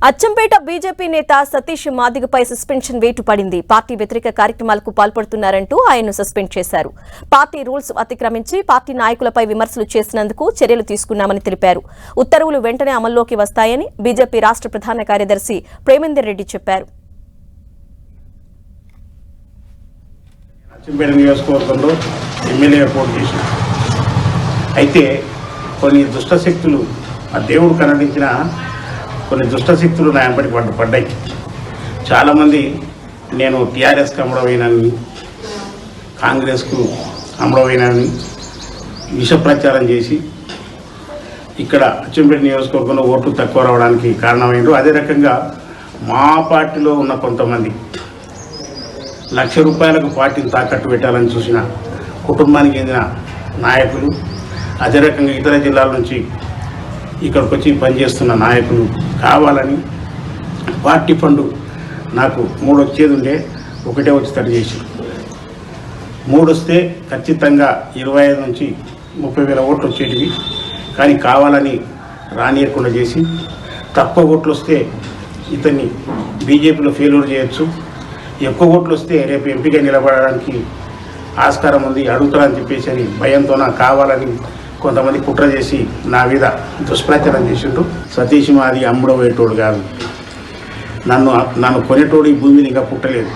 Achampet BJP నేత Satish మాదిగపై suspension వేటు పడింది. పార్టీ వ్యతిరేక కార్యక్రమాలకు పాల్పడుతున్నారంటూ ఆయన్ను సస్పెండ్ చేశారు. పార్టీ రూల్స్ అతిక్రమించి పార్టీ నాయకులపై విమర్శలు చేసినందుకు చర్యలు తీసుకున్నామని తెలిపారు. ఉత్తర్వులు వెంటనే అమల్లోకి వస్తాయని బీజేపీ రాష్ట్ర ప్రధాన కార్యదర్శి ప్రేమేందర్ రెడ్డి చెప్పారు. అచ్చంపేట నియోజకవర్గంలో ఎమ్మెల్యే పోటీ చేసిన అయితే కొన్ని దుష్టశక్తులు ఆ దేవుడు కనడించిన కొన్ని దుష్టశక్తులు నా వెంబడి పడ్డాయి. చాలామంది నేను టీఆర్ఎస్కి అమ్మడమైనని, కాంగ్రెస్కు అమ్మడమైనని విష ప్రచారం చేసి ఇక్కడ అచ్చంపేట నియోజకవర్గంలో ఓట్లు తక్కువ రావడానికి కారణమైంది. అదే రకంగా మా పార్టీలో ఉన్న కొంతమంది ₹1,00,000 పార్టీని తాకట్టు పెట్టాలని చూసిన కుటుంబానికి చెందిన నాయకులు, అదే రకంగా ఇతర జిల్లాల నుంచి ఇక్కడికి వచ్చి పనిచేస్తున్న నాయకులు కావాలని పార్టీ ఫండ్ నాకు 3 వచ్చేది ఉండే, 1 వచ్చి తడి చేసి 3 వస్తే ఖచ్చితంగా 25 నుంచి 30,000 ఓట్లు వచ్చేటివి. కానీ కావాలని రానియకుండా చేసి తక్కువ ఓట్లు వస్తే ఇతన్ని బీజేపీలో ఫెయిల్యూర్ చేయొచ్చు, ఎక్కువ ఓట్లు వస్తే రేపు ఎంపీగా నిలబడడానికి ఆస్కారం ఉంది, అడుగుతారని చెప్పేసి అని భయంతో కావాలని కొంతమంది కుట్ర చేసి నా మీద దుష్ప్రచారం చేసిండ్రు. సతీష్ మాది అమ్ముడు పోయేటోడు కాదు, నన్ను కొనేటోడు ఈ భూమిని ఇంకా పుట్టలేదు.